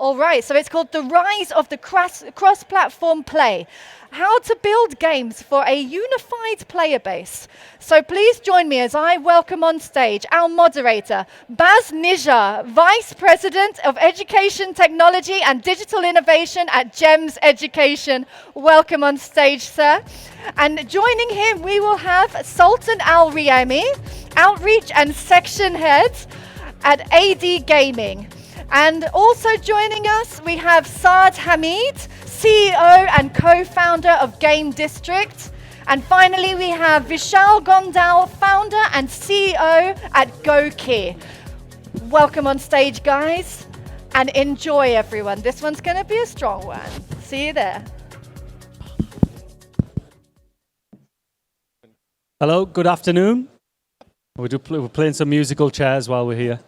All right, so it's called The Rise of the Cross-Platform Play. How to build games for a unified player base. So please join me as I welcome on stage our moderator, Baz Nijjar, Vice President of Education Technology and Digital Innovation at GEMS Education. Welcome on stage, sir. And joining him, we will have Sultan Riyami, Outreach and Section Head at AD Gaming. And also joining us, we have Saad Hameed, CEO and co-founder of Game District. And finally, we have Vishal Gondal, founder and CEO at GOQii. Welcome on stage, guys, and enjoy, everyone. This one's going to be a strong one. See you there. Hello, good afternoon. We're playing some musical chairs while we're here.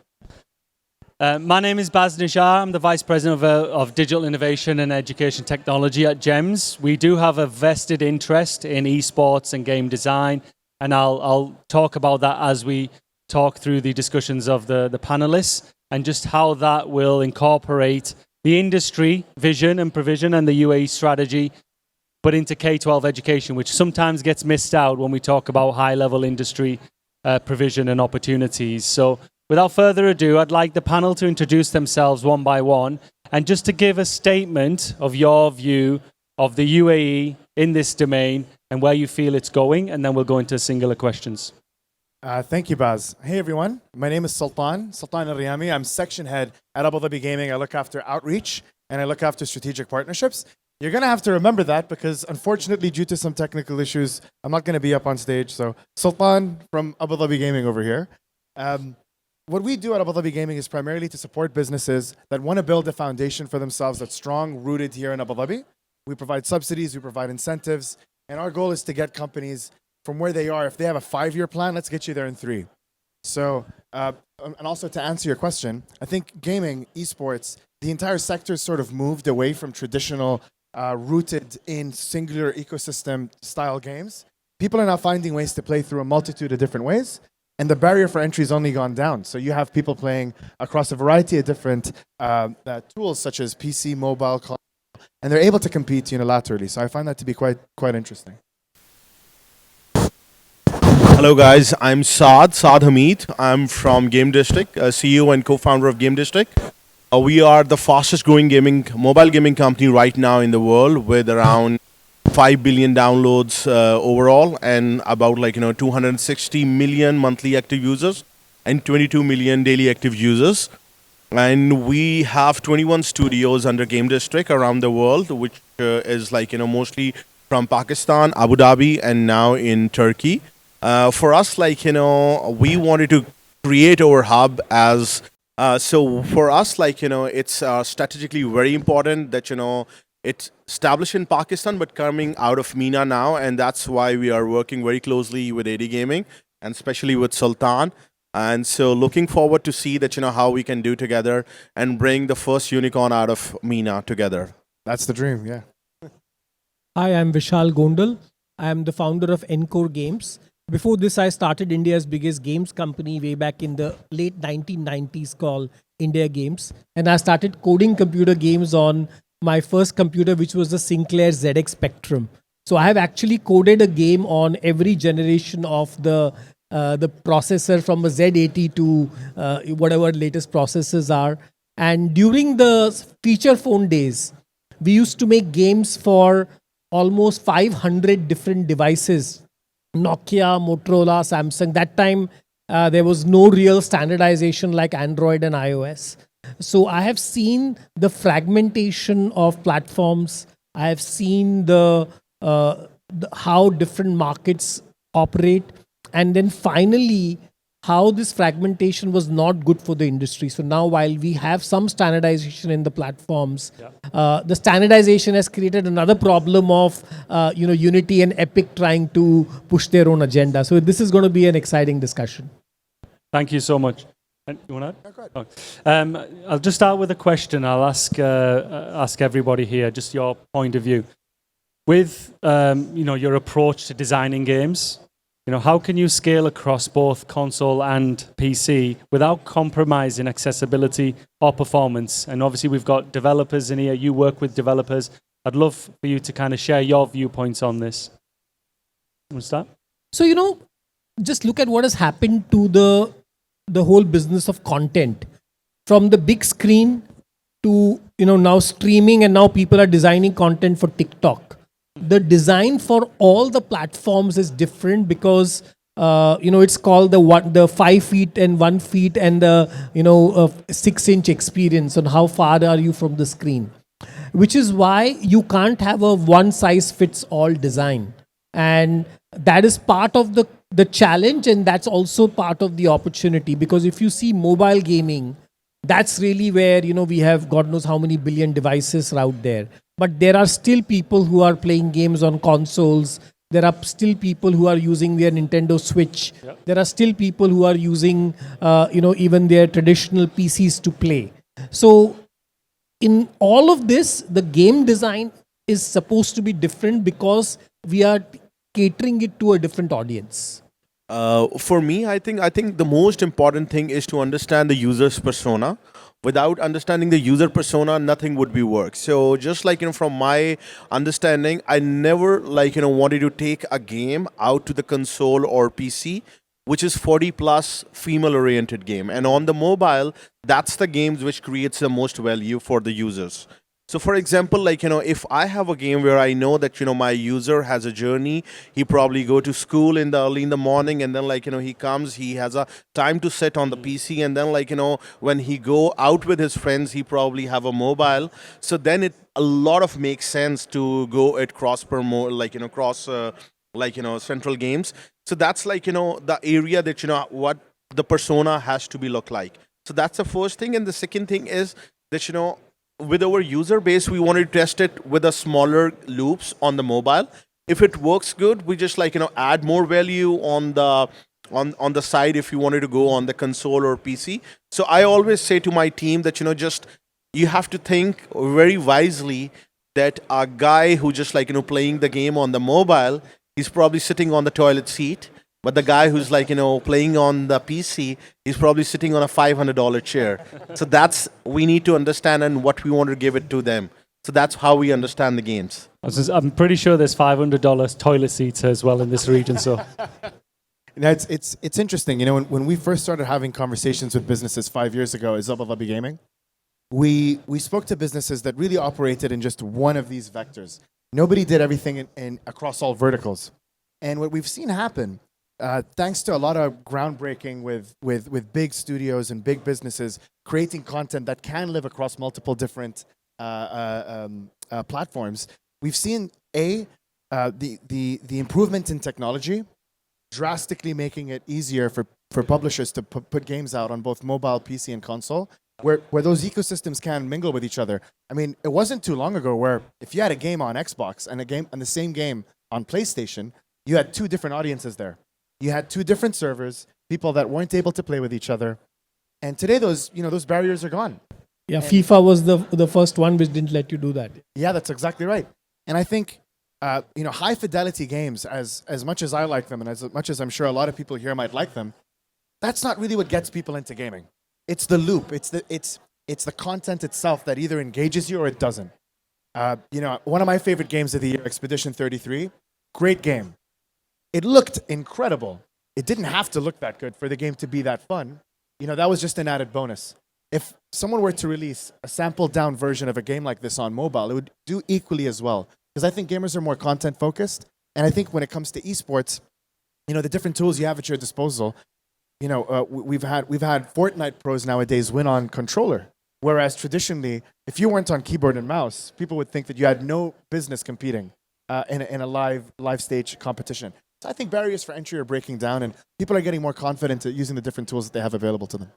My name is Baz Nijjar. I'm the Vice President of Digital Innovation and Education Technology at GEMS. We do have a vested interest in esports and game design, and I'll talk about that as we talk through the discussions of the panelists and just how that will incorporate the industry vision and provision and the UAE strategy, but into K-12 education, which sometimes gets missed out when we talk about high-level industry provision and opportunities. So without further ado, I'd like the panel to introduce themselves one by one and just to give a statement of your view of the UAE in this domain and where you feel it's going, and then we'll go into singular questions. Thank you, Baz. Hey, everyone. My name is Sultan Riyami. I'm section head at Abu Dhabi Gaming. I look after outreach and I look after strategic partnerships. You're going to have to remember that because, unfortunately, due to some technical issues, I'm not going to be up on stage. So, Sultan from Abu Dhabi Gaming over here. What we do at Abu Dhabi Gaming is primarily to support businesses that want to build a foundation for themselves that's strong, rooted here in Abu Dhabi. We provide subsidies, we provide incentives, and our goal is to get companies from where they are. If they have a 5-year plan, let's get you there in 3. So, and also to answer your question, I think gaming, esports, the entire sector sort of moved away from traditional rooted in singular ecosystem style games. People are now finding ways to play through a multitude of different ways, and the barrier for entry has only gone down. So you have people playing across a variety of different tools such as PC, mobile, and they're able to compete unilaterally. So I find that to be quite interesting. Hello guys, I'm Saad Hameed. I'm from Game District, CEO and co-founder of Game District. We are the fastest growing mobile gaming company right now in the world with around 5 billion downloads overall and about 260 million monthly active users and 22 million daily active users. And we have 21 studios under Game District around the world, which is mostly from Pakistan, Abu Dhabi, and now in Turkey. For us, we wanted to create our hub as so for us, it's strategically very important that, it's established in Pakistan, but coming out of MENA now. And that's why we are working very closely with AD Gaming and especially with Sultan. And so looking forward to see that, how we can do together and bring the first unicorn out of MENA together. That's the dream, yeah. Hi, I'm Vishal Gondal. I am the founder of Encore Games. Before this, I started India's biggest games company way back in the late 1990s called India Games. And I started coding computer games on my first computer, which was the Sinclair ZX Spectrum. So I have actually coded a game on every generation of the processor from a Z80 to whatever latest processors are. And during the feature phone days, we used to make games for almost 500 different devices. Nokia, Motorola, Samsung. That time, there was no real standardization like Android and iOS. So I have seen the fragmentation of platforms. I have seen the how different markets operate. And then finally, how this fragmentation was not good for the industry. So now while we have some standardization in the platforms, the standardization has created another problem of Unity and Epic trying to push their own agenda. So this is going to be an exciting discussion. Thank you so much. And you want to add? Oh. I'll just start with a question. I'll ask everybody here just your point of view. With your approach to designing games, how can you scale across both console and PC without compromising accessibility or performance? And obviously we've got developers in here, you work with developers. I'd love for you to kind of share your viewpoints on this. What's that? So, just look at what has happened to the whole business of content. From the big screen to, now streaming, and now people are designing content for TikTok. The design for all the platforms is different because it's called the 5 feet and 1 feet and the 6-inch experience on how far are you from the screen, which is why you can't have a one size fits all design, and that is part of the challenge, and that's also part of the opportunity, because if you see mobile gaming, that's really where we have God knows how many billion devices out there. But there are still people who are playing games on consoles. There are still people who are using their Nintendo Switch. Yep. There are still people who are using, even their traditional PCs to play. So in all of this, the game design is supposed to be different because we are catering it to a different audience. For me, I think the most important thing is to understand the user's persona. Without understanding the user persona, nothing would be work. So just like, from my understanding, I never wanted to take a game out to the console or PC, which is 40 plus female oriented game. And on the mobile, that's the games which creates the most value for the users. So for example, if I have a game where I know that, my user has a journey, he probably go to school early in the morning, and then he comes, he has a time to sit on the PC, and then when he go out with his friends, he probably have a mobile. So then it a lot of makes sense to go at cross central games. So that's the area that, what the persona has to be look like. So that's the first thing. And the second thing is that, with our user base, we want to test it with a smaller loops on the mobile. If it works good, we just add more value on the side if you wanted to go on the console or PC. So I always say to my team that you have to think very wisely that a guy who just playing the game on the mobile, he's probably sitting on the toilet seat. But the guy who's playing on the PC, he's probably sitting on a $500 chair. So we need to understand and what we want to give it to them. So that's how we understand the games. I'm pretty sure there's $500 toilet seats as well in this region. So it's interesting. When we first started having conversations with businesses 5 years ago at Abu Dhabi Gaming, we spoke to businesses that really operated in just one of these vectors. Nobody did everything in across all verticals. And what we've seen happen, thanks to a lot of groundbreaking with big studios and big businesses creating content that can live across multiple different platforms, we've seen the improvement in technology drastically making it easier for publishers to put games out on both mobile, PC, and console, where those ecosystems can mingle with each other. I mean, it wasn't too long ago where if you had a game on Xbox and the same game on PlayStation, you had two different audiences there. You had two different servers, people that weren't able to play with each other. And today those barriers are gone. Yeah, FIFA was the first one which didn't let you do that. Yeah, that's exactly right. And I think high fidelity games, as much as I like them and as much as I'm sure a lot of people here might like them, that's not really what gets people into gaming. It's the loop. It's the content itself that either engages you or it doesn't. One of my favorite games of the year, Expedition 33, great game. It looked incredible. It didn't have to look that good for the game to be that fun. That was just an added bonus. If someone were to release a sampled down version of a game like this on mobile, it would do equally as well. Because I think gamers are more content focused. And I think when it comes to esports, the different tools you have at your disposal, we've had Fortnite pros nowadays win on controller. Whereas traditionally, if you weren't on keyboard and mouse, people would think that you had no business competing in a live stage competition. So I think barriers for entry are breaking down, and people are getting more confident at using the different tools that they have available to them.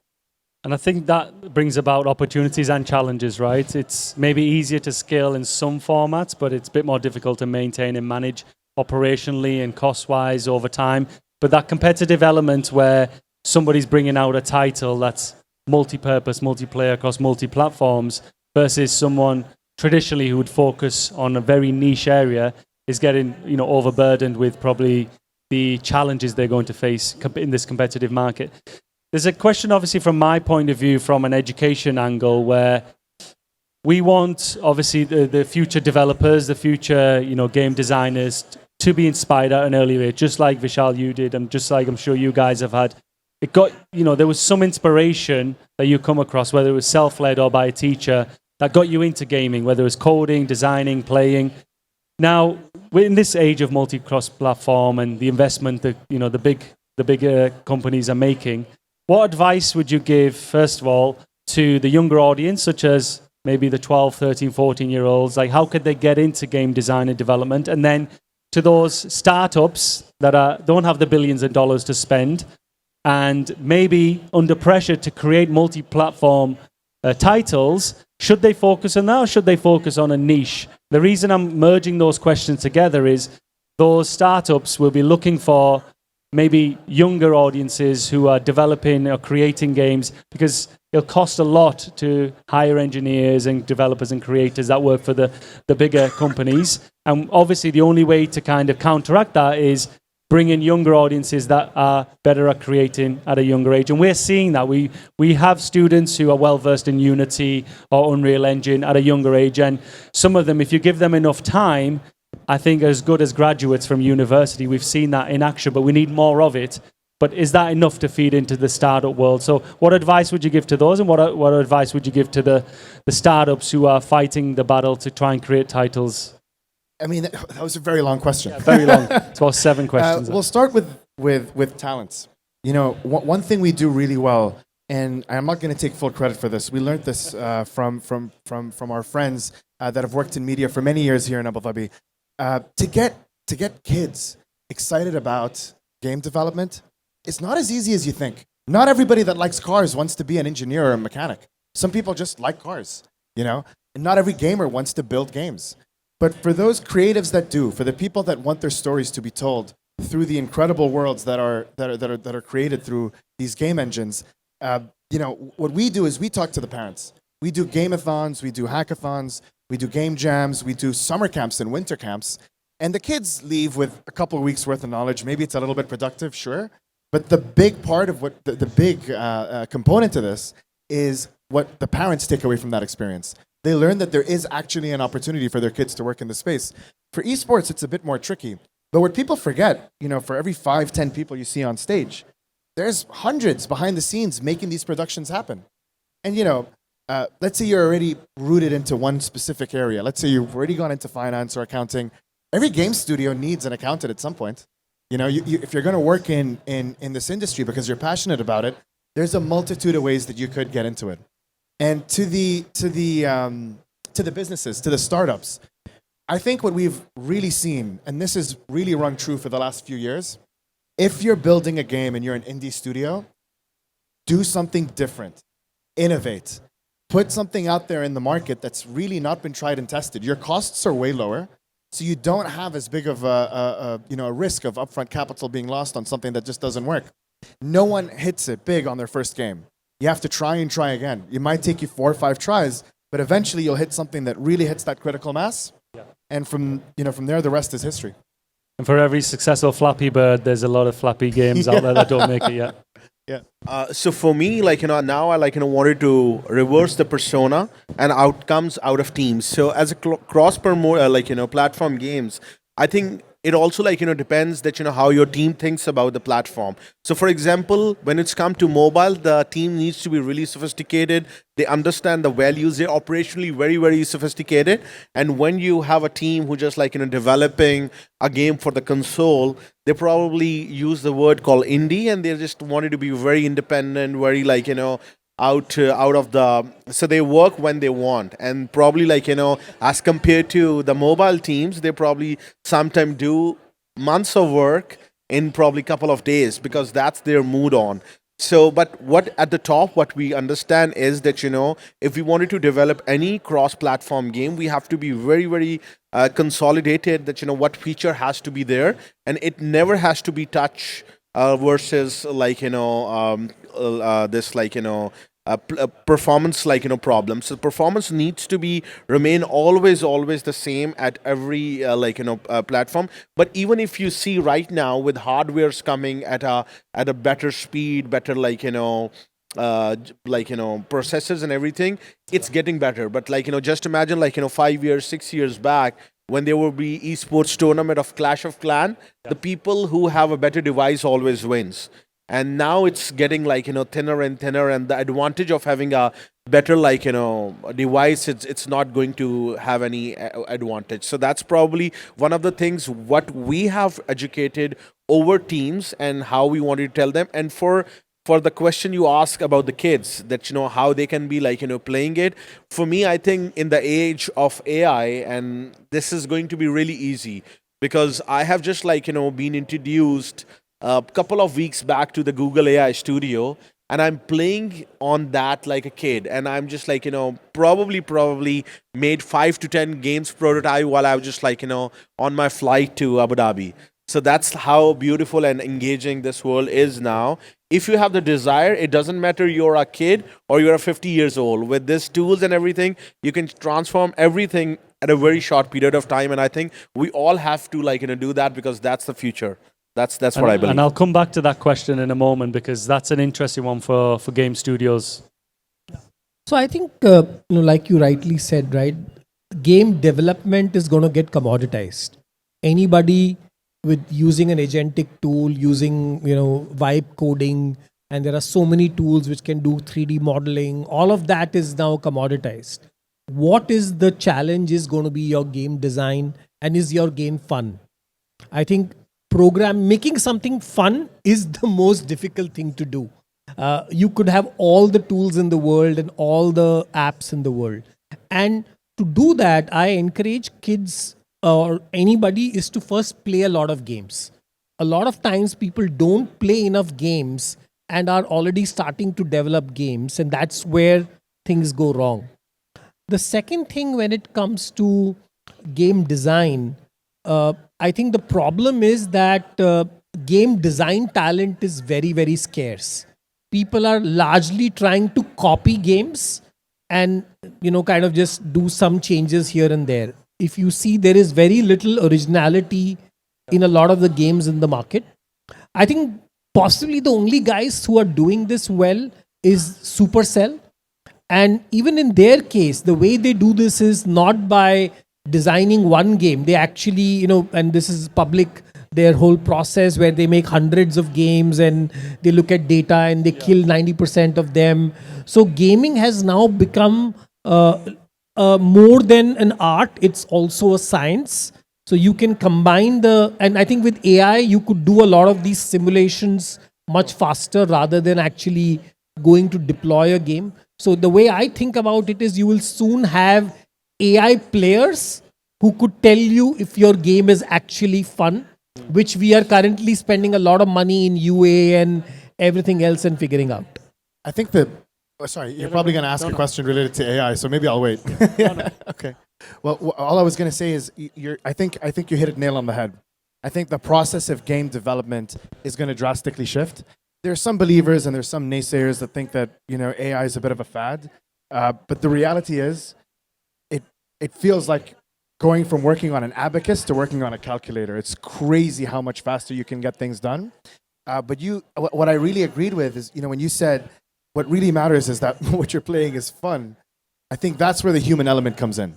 And I think that brings about opportunities and challenges, right? It's maybe easier to scale in some formats, but it's a bit more difficult to maintain and manage operationally and cost-wise over time. But that competitive element where somebody's bringing out a title that's multi-purpose, multiplayer across multi-platforms versus someone traditionally who would focus on a very niche area is getting overburdened with probably the challenges they're going to face in this competitive market. There's a question, obviously, from my point of view, from an education angle, where we want, obviously, the future developers, the future, game designers to be inspired at an early age, just like Vishal, you did, and just like I'm sure you guys have had. It got, there was some inspiration that you come across, whether it was self-led or by a teacher, that got you into gaming, whether it was coding, designing, playing. Now, we're in this age of multi-cross platform and the investment that the bigger companies are making. What advice would you give, first of all, to the younger audience, such as maybe the 12, 13, 14-year-olds? Like, how could they get into game design and development? And then to those startups that don't have the billions of dollars to spend and maybe under pressure to create multi-platform titles, should they focus on that or should they focus on a niche? The reason I'm merging those questions together is those startups will be looking for maybe younger audiences who are developing or creating games, because it'll cost a lot to hire engineers and developers and creators that work for the bigger companies. And obviously the only way to kind of counteract that is bring in younger audiences that are better at creating at a younger age. And we're seeing that. We have students who are well-versed in Unity or Unreal Engine at a younger age. And some of them, if you give them enough time, I think as good as graduates from university, we've seen that in action, but we need more of it. But is that enough to feed into the startup world? So what advice would you give to those, and what advice would you give to the startups who are fighting the battle to try and create titles? I mean, that was a very long question. Yeah, very long. It's about 7 questions. We'll start with talents. One thing we do really well, and I'm not going to take full credit for this. We learned this from our friends that have worked in media for many years here in Abu Dhabi. To get kids excited about game development, it's not as easy as you think. Not everybody that likes cars wants to be an engineer or a mechanic. Some people just like cars, and not every gamer wants to build games. But for those creatives that do, for the people that want their stories to be told through the incredible worlds that are created through these game engines, what we do is we talk to the parents. We do game-a-thons, we do hackathons, we do game jams, we do summer camps and winter camps, and the kids leave with a couple of weeks worth of knowledge. Maybe it's a little bit productive, sure, but the big part of what the big component to this is what the parents take away from that experience. They learn that there is actually an opportunity for their kids to work in the space. For esports, it's a bit more tricky. But what people forget, for every 5, 10 people you see on stage, there's hundreds behind the scenes making these productions happen. And let's say you're already rooted into one specific area. Let's say you've already gone into finance or accounting. Every game studio needs an accountant at some point. If you're going to work in this industry because you're passionate about it, there's a multitude of ways that you could get into it. And to the businesses, to the startups, I think what we've really seen, and this has really rung true for the last few years, if you're building a game and you're an indie studio, do something different, innovate. Put something out there in the market that's really not been tried and tested. Your costs are way lower, so you don't have as big of a risk of upfront capital being lost on something that just doesn't work. No one hits it big on their first game. You have to try and try again. It might take you 4 or 5 tries, but eventually you'll hit something that really hits that critical mass. Yeah. And from there, the rest is history. And for every successful Flappy Bird, there's a lot of Flappy games out there that don't make it yet. Yeah. So for me, now I wanted to reverse the persona and outcomes out of teams. So as a cross platform games, I think it also depends that how your team thinks about the platform. So for example, when it's come to mobile, the team needs to be really sophisticated. They understand the values. They're operationally very, very sophisticated. And when you have a team who just developing a game for the console, they probably use the word called indie, and they just wanted to be very independent, very out of the, so they work when they want, and probably as compared to the mobile teams, they probably sometimes do months of work in probably couple of days because that's their mood on. So but what at the top what we understand is that if we wanted to develop any cross-platform game, we have to be very, very consolidated, that what feature has to be there, and it never has to be touch versus performance problems. So performance needs to be remain always the same at every platform. But even if you see right now with hardwares coming at a better speed, better processors and everything, it's getting better. But just imagine 5 years, 6 years back, when there will be esports tournament of Clash of Clan, the people who have a better device always wins. And now it's getting thinner and thinner, and the advantage of having a better device, it's not going to have any advantage. So that's probably one of the things what we have educated over teams and how we want to tell them. And for the question you ask about the kids, that how they can be playing it, for me, I think in the age of AI, and this is going to be really easy, because I have just been introduced a couple of weeks back to the Google AI Studio, and I'm playing on that like a kid, and I'm just probably made 5 to 10 games prototype while I was just on my flight to Abu Dhabi. So that's how beautiful and engaging this world is now. If you have the desire, it doesn't matter you're a kid or you're 50 years old. With these tools and everything, you can transform everything at a very short period of time. And I think we all have to do that, because that's the future. That's what I believe. And I'll come back to that question in a moment, because that's an interesting one for game studios. So I think, like you rightly said, right, game development is going to get commoditized. Anybody with using an agentic tool, using vibe coding, and there are so many tools which can do 3D modeling, all of that is now commoditized. What is the challenge is going to be your game design, and is your game fun? I think making something fun is the most difficult thing to do. You could have all the tools in the world and all the apps in the world. And to do that, I encourage kids or anybody is to first play a lot of games. A lot of times people don't play enough games and are already starting to develop games, and that's where things go wrong. The second thing, when it comes to game design, I think the problem is that game design talent is very, very scarce. People are largely trying to copy games and kind of just do some changes here and there. If you see, there is very little originality in a lot of the games in the market. I think possibly the only guys who are doing this well is Supercell. And even in their case, the way they do this is not by designing one game. They actually, and this is public, their whole process where they make hundreds of games and they look at data and they kill 90% of them. So gaming has now become more than an art. It's also a science. So you can combine and I think with AI, you could do a lot of these simulations much faster rather than actually going to deploy a game. So the way I think about it is, you will soon have AI players who could tell you if your game is actually fun, which we are currently spending a lot of money in UA and everything else and figuring out. I think that, sorry, you're probably going to ask a question related to AI, so maybe I'll wait. Okay. Well, all I was going to say is, I think you hit it nail on the head. I think the process of game development is going to drastically shift. There are some believers and there's some naysayers that think that AI is a bit of a fad, but the reality is, it feels like going from working on an abacus to working on a calculator. It's crazy how much faster you can get things done. But what I really agreed with is, when you said what really matters is that what you're playing is fun. I think that's where the human element comes in.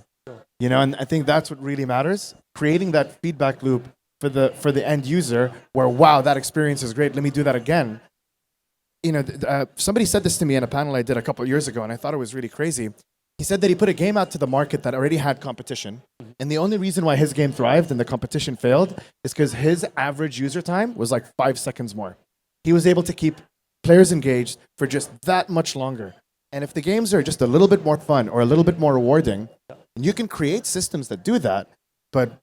And I think that's what really matters. Creating that feedback loop for the end user, where, wow, that experience is great, let me do that again. Somebody said this to me in a panel I did a couple of years ago, and I thought it was really crazy. He said that he put a game out to the market that already had competition, and the only reason why his game thrived and the competition failed is because his average user time was like 5 seconds more. He was able to keep players engaged for just that much longer. And if the games are just a little bit more fun or a little bit more rewarding, you can create systems that do that, but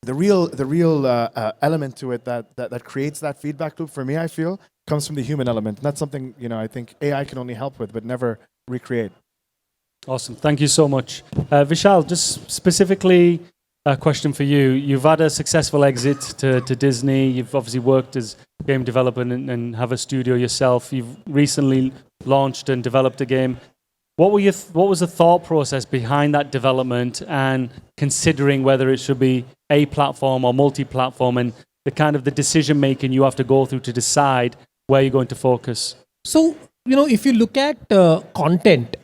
the real element to it that creates that feedback loop, for me, I feel, comes from the human element. And that's something, I think AI can only help with, but never recreate. Awesome. Thank you so much. Vishal, just specifically a question for you. You've had a successful exit to Disney. You've obviously worked as game developer and have a studio yourself. You've recently launched and developed a game. What was the thought process behind that development and considering whether it should be a platform or multi-platform, and the decision making you have to go through to decide where you're going to focus? So, if you look at content,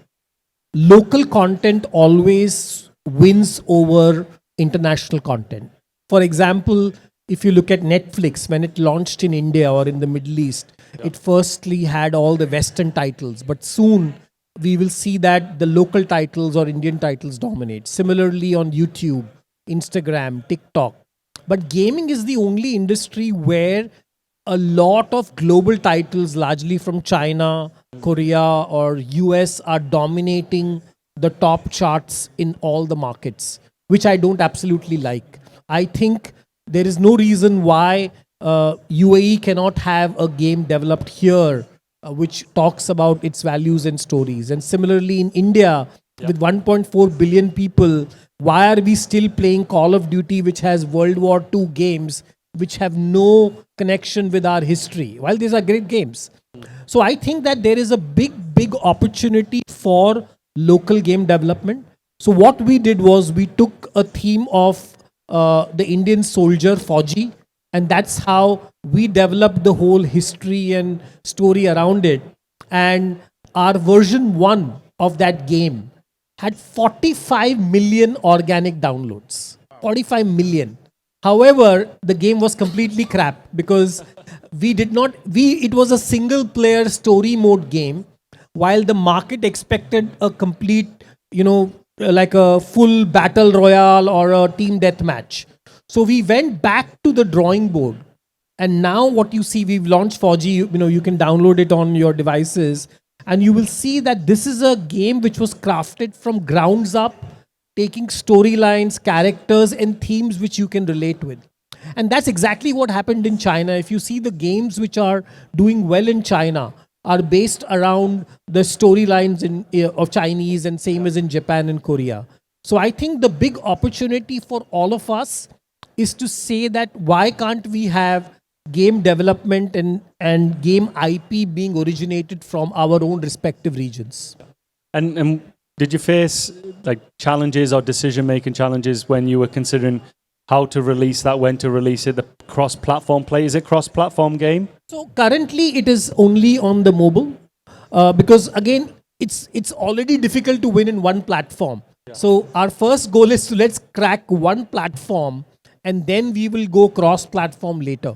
local content always wins over international content. For example, if you look at Netflix, when it launched in India or in the Middle East, it firstly had all the Western titles, but soon we will see that the local titles or Indian titles dominate. Similarly on YouTube, Instagram, TikTok. But gaming is the only industry where a lot of global titles, largely from China, Korea, or US, are dominating the top charts in all the markets, which I don't absolutely like. I think there is no reason why UAE cannot have a game developed here which talks about its values and stories. And similarly in India, with 1.4 billion people, why are we still playing Call of Duty, which has World War II games, which have no connection with our history, while these are great games? So I think that there is a big opportunity for local game development. So what we did was we took a theme of the Indian soldier, Fauji, and that's how we developed the whole history and story around it. And our version 1 of that game had 45 million organic downloads. 45 million. However, the game was completely crap because it was a single player story mode game, while the market expected a complete, like a full battle royale or a team deathmatch. So we went back to the drawing board. And now what you see, we've launched 4G, you can download it on your devices. And you will see that this is a game which was crafted from grounds up, taking storylines, characters, and themes which you can relate with. And that's exactly what happened in China. If you see the games which are doing well in China are based around the storylines of Chinese, and same as in Japan and Korea. So I think the big opportunity for all of us is to say that why can't we have game development and game IP being originated from our own respective regions. And did you face like challenges or decision-making challenges when you were considering how to release that, when to release it, the cross-platform play? Is it cross-platform game? So currently it is only on the mobile because again, it's already difficult to win in one platform. Yeah. So our first goal is to let's crack one platform and then we will go cross-platform later.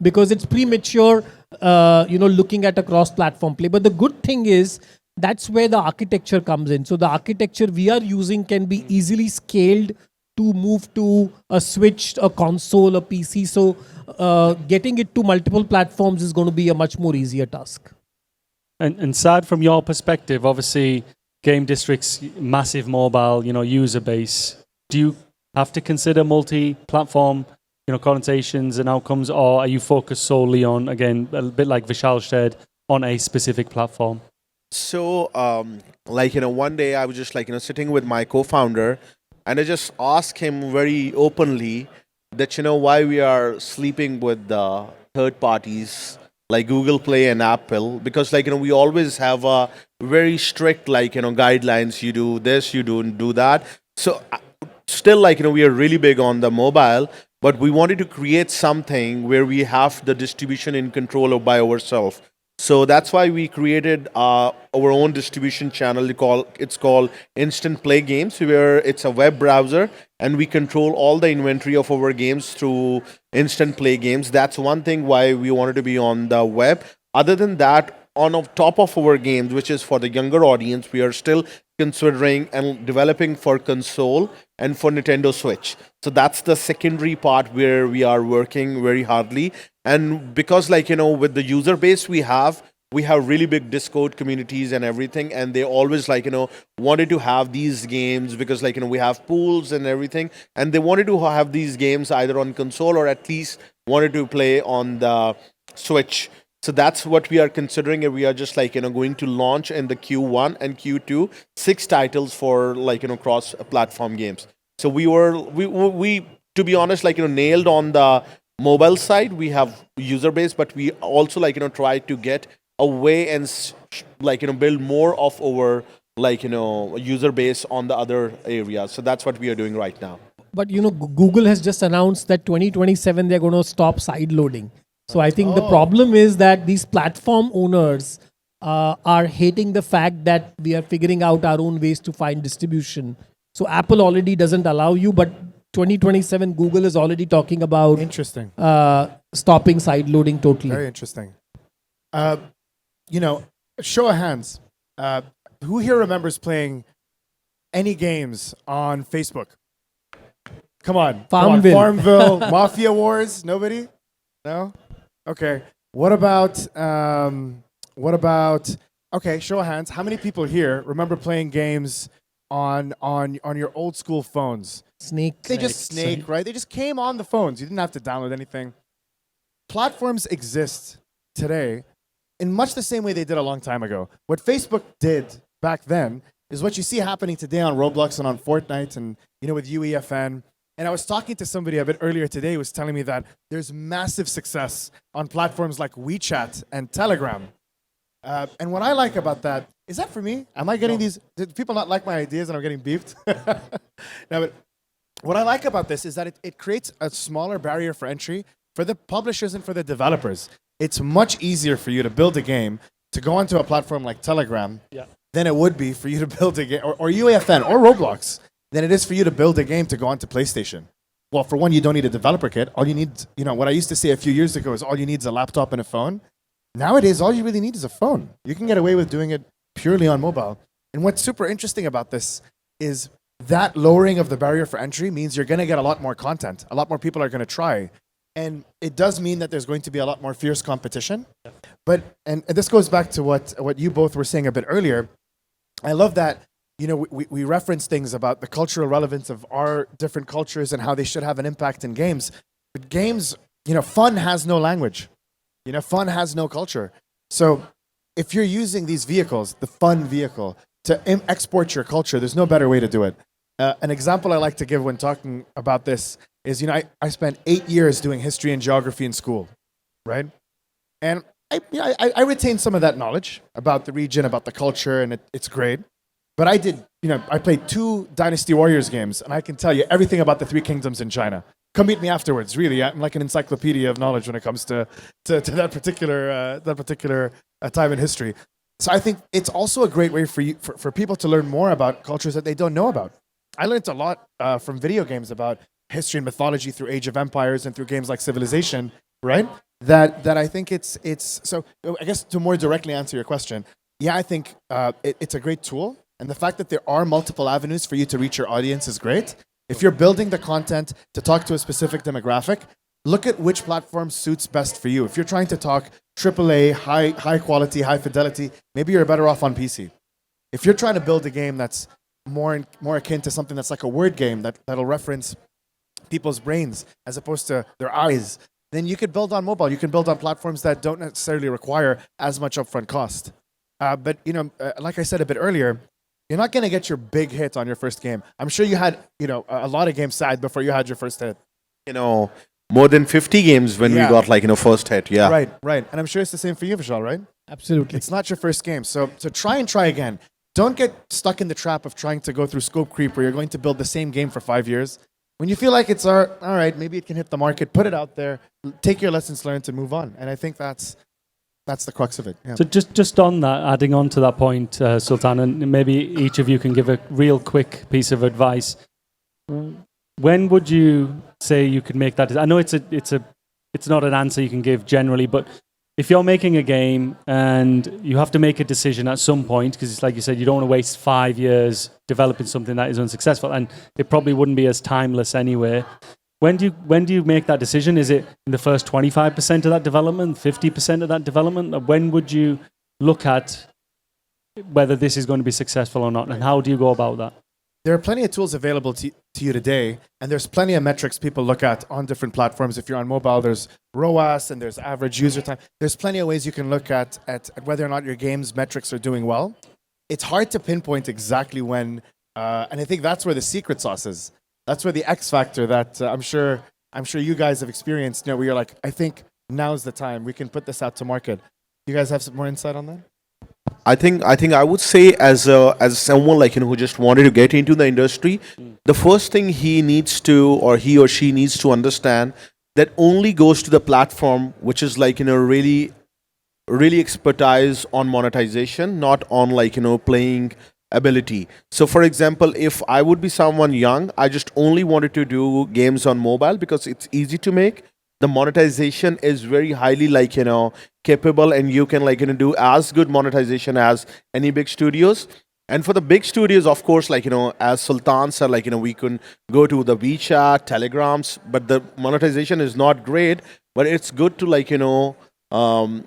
Because it's premature, looking at a cross-platform play. But the good thing is, that's where the architecture comes in. So the architecture we are using can be easily scaled to move to a Switch, a console, a PC. So getting it to multiple platforms is going to be a much more easier task. And Saad, from your perspective, obviously, Game District's massive mobile, user base. Do you have to consider multi-platform connotations and outcomes, or are you focused solely on, again, a bit like Vishal said, on a specific platform? So, one day I was just sitting with my co-founder, and I just asked him very openly that, why we are sleeping with the third parties like Google Play and Apple, because we always have a very strict guidelines. You do this, you don't do that. So still we are really big on the mobile. But we wanted to create something where we have the distribution in control by ourselves. So that's why we created our own distribution channel. It's called Instant Play Games, where it's a web browser and we control all the inventory of our games through Instant Play Games. That's one thing why we wanted to be on the web. Other than that, on top of our games, which is for the younger audience, we are still considering and developing for console and for Nintendo Switch. So that's the secondary part where we are working very hardly. And because with the user base we have really big Discord communities and everything, and they always wanted to have these games because we have pools and everything, and they wanted to have these games either on console or at least wanted to play on the Switch. So that's what we are considering, and we are just going to launch in the Q1 and Q2 6 titles for cross-platform games. So we to be honest, nailed on the mobile side, we have user base, but we also try to get a way and build more of our user base on the other areas. So that's what we are doing right now. But Google has just announced that 2027 they're going to stop side loading. So I think the problem is that these platform owners are hating the fact that we are figuring out our own ways to find distribution. So Apple already doesn't allow you, but 2027 Google is already talking about Interesting. Stopping side loading totally. Very interesting. Show of hands. Who here remembers playing any games on Facebook? Come on. Farmville. Farmville, Mafia Wars. Nobody? No? Okay. What about, okay, show of hands. How many people here remember playing games on your old school phones? Snake. They just snake, right? They just came on the phones. You didn't have to download anything. Platforms exist today in much the same way they did a long time ago. What Facebook did back then is what you see happening today on Roblox and on Fortnite and with UEFN. And I was talking to somebody a bit earlier today who was telling me that there's massive success on platforms like WeChat and Telegram. And what I like about that, is that for me? Am I getting these, did people not like my ideas and I'm getting beeped? No, but what I like about this is that it creates a smaller barrier for entry for the publishers and for the developers. It's much easier for you to build a game to go onto a platform like Telegram than it would be for you to build a game, or UEFN or Roblox, than it is for you to build a game to go onto PlayStation. Well, for one, you don't need a developer kit. All you need, what I used to say a few years ago is all you need is a laptop and a phone. Nowadays, all you really need is a phone. You can get away with doing it purely on mobile. And what's super interesting about this is that lowering of the barrier for entry means you're going to get a lot more content. A lot more people are going to try. And it does mean that there's going to be a lot more fierce competition. But, and this goes back to what you both were saying a bit earlier. I love that, we reference things about the cultural relevance of our different cultures and how they should have an impact in games. But games, fun has no language. Fun has no culture. So if you're using these vehicles, the fun vehicle, to export your culture, there's no better way to do it. An example I like to give when talking about this is, I spent 8 years doing history and geography in school, right? And I retained some of that knowledge about the region, about the culture, and it's great. But I did, I played 2 Dynasty Warriors games, and I can tell you everything about the 3 kingdoms in China. Come meet me afterwards. Really, I'm like an encyclopedia of knowledge when it comes to that particular time in history. So I think it's also a great way for people to learn more about cultures that they don't know about. I learned a lot from video games about history and mythology through Age of Empires and through games like Civilization, right? That I think it's so. I guess to more directly answer your question, yeah, I think it's a great tool, and the fact that there are multiple avenues for you to reach your audience is great. If you're building the content to talk to a specific demographic, look at which platform suits best for you. If you're trying to talk AAA, high quality, high fidelity, maybe you're better off on PC. If you're trying to build a game that's more akin to something that's like a word game that'll reference people's brains as opposed to their eyes, then you could build on mobile. You can build on platforms that don't necessarily require as much upfront cost. But like I said a bit earlier, you're not going to get your big hit on your first game. I'm sure you had a lot of games Saad before you had your first hit. More than 50 games when we got first hit. Yeah. Right. And I'm sure it's the same for you, Vishal, right? Absolutely. It's not your first game. So try again. Don't get stuck in the trap of trying to go through scope creep where you're going to build the same game for 5 years. When you feel like it's all right, maybe it can hit the market, put it out there, take your lessons learned and move on. And I think that's the crux of it. Yeah. So just on that, adding on to that point, Sultan, and maybe each of you can give a real quick piece of advice. When would you say you could make that? I know it's not an answer you can give generally, but if you're making a game and you have to make a decision at some point, because it's like you said, you don't want to waste 5 years developing something that is unsuccessful, and it probably wouldn't be as timeless anyway. When do you make that decision? Is it in the first 25% of that development, 50% of that development? When would you look at whether this is going to be successful or not, and how do you go about that? There are plenty of tools available to you today, and there's plenty of metrics people look at on different platforms. If you're on mobile, there's ROAS and there's average user time. There's plenty of ways you can look at whether or not your game's metrics are doing well. It's hard to pinpoint exactly when, and I think that's where the secret sauce is. That's where the X factor that I'm sure I'm sure you guys have experienced, where you're like, I think now's the time. We can put this out to market. You guys have some more insight on that? I think I would say as someone like who just wanted to get into the industry, the first thing he needs to or he or she needs to understand that only goes to the platform which is like really expertise on monetization, not on playing ability. So for example, if I would be someone young, I just only wanted to do games on mobile because it's easy to make. The monetization is very highly capable, and you can do as good monetization as any big studios. And for the big studios, of course, as Sultan said, we can go to the WeChat, Telegrams, but the monetization is not great. But it's good to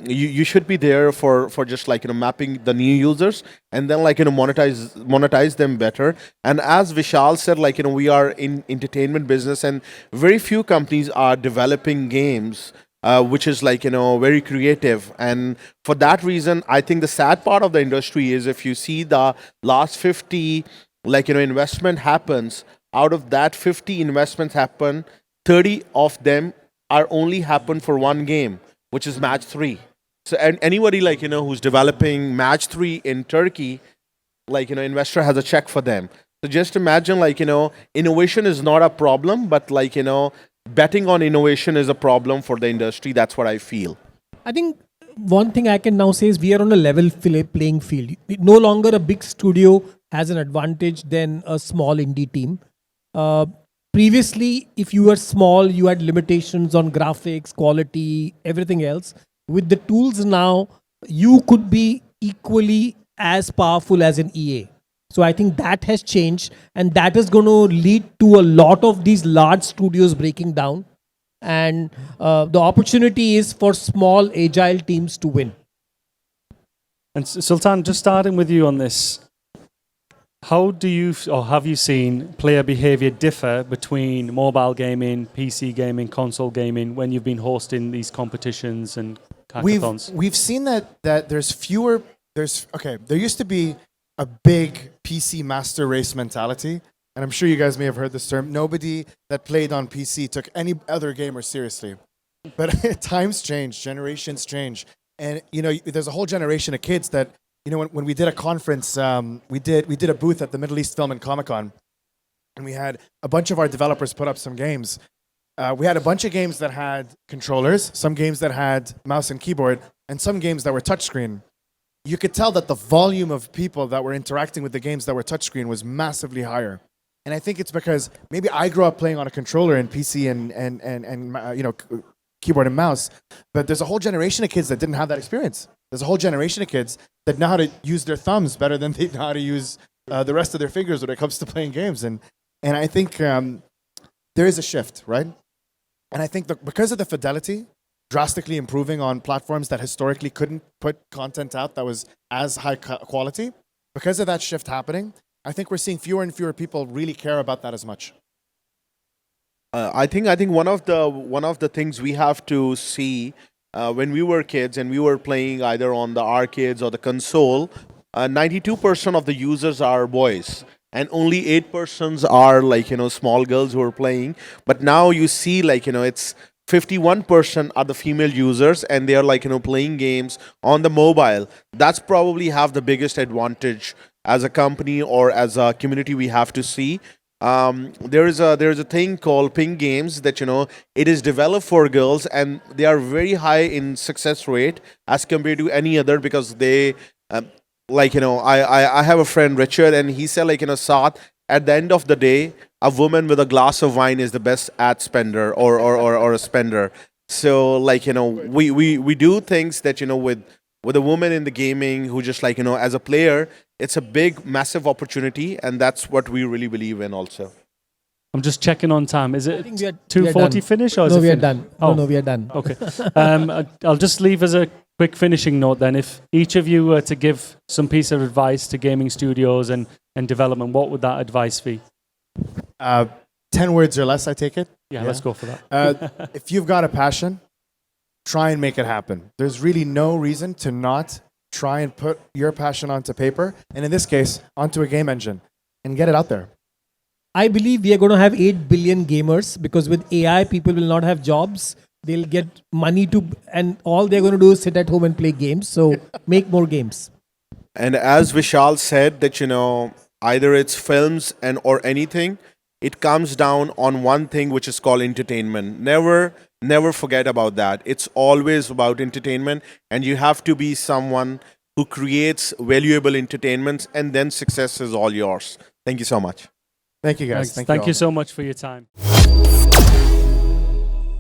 you should be there for just mapping the new users and then monetize them better. And as Vishal said, we are in entertainment business, and very few companies are developing games which is very creative. And for that reason, I think the sad part of the industry is if you see the last 50 investment happens, out of that 50 investments happen, 30 of them are only happen for one game, which is match 3. So and anybody who's developing match 3 in Turkey, investor has a check for them. So just imagine innovation is not a problem, but betting on innovation is a problem for the industry. That's what I feel. I think one thing I can now say is we are on a level playing field. No longer a big studio has an advantage than a small indie team. Previously, if you were small, you had limitations on graphics, quality, everything else. With the tools now, you could be equally as powerful as an EA. So I think that has changed, and that is going to lead to a lot of these large studios breaking down. And the opportunity is for small, agile teams to win. And Sultan, just starting with you on this, how do you or have you seen player behavior differ between mobile gaming, PC gaming, console gaming when you've been hosting these competitions and hackathons? We've seen that there's fewer. There used to be a big PC master race mentality, and I'm sure you guys may have heard this term. Nobody that played on PC took any other gamer seriously. But times change, generations change, and there's a whole generation of kids that. When we did a conference, we did a booth at the Middle East Film and Comic Con, and we had a bunch of our developers put up some games. We had a bunch of games that had controllers, some games that had mouse and keyboard, and some games that were touchscreen. You could tell that the volume of people that were interacting with the games that were touchscreen was massively higher. And I think it's because maybe I grew up playing on a controller and PC and keyboard and mouse, but there's a whole generation of kids that didn't have that experience. There's a whole generation of kids that know how to use their thumbs better than they know how to use the rest of their fingers when it comes to playing games. And I think there is a shift, right? And I think because of the fidelity drastically improving on platforms that historically couldn't put content out that was as high quality, because of that shift happening, I think we're seeing fewer and fewer people really care about that as much. I think one of the things we have to see when we were kids and we were playing either on the arcades or the console, 92% of the users are boys, and only 8% are small girls who are playing. But now you see it's 51% are the female users, and they are playing games on the mobile. That's probably have the biggest advantage as a company or as a community we have to see. There is a thing called Ping Games that it is developed for girls, and they are very high in success rate as compared to any other, because they I have a friend Richard, and he said Saad, at the end of the day, a woman with a glass of wine is the best ad spender or a spender. So we do things that with a woman in the gaming who just as a player, it's a big, massive opportunity, and that's what we really believe in also. I'm just checking on time. Is I it think we are 2:40 finish or is No, it we are finished? done. Oh. No, we are done. Okay. I'll just leave as a quick finishing note then. If each of you were to give some piece of advice to gaming studios and development, what would that advice be? 10 words or less, I take it? Yeah, let's go for that. If you've got a passion, try and make it happen. There's really no reason to not try and put your passion onto paper, and in this case, onto a game engine, and get it out there. I believe we are going to have 8 billion gamers because with AI, people will not have jobs. They'll get money to, and all they're going to do is sit at home and play games. So make more games. And as Vishal said, that either it's films and or anything, it comes down on one thing which is called entertainment. Never forget about that. It's always about entertainment, and you have to be someone who creates valuable entertainments, and then success is all yours. Thank you so much. Thank you, guys. Thank you all. so much for your time.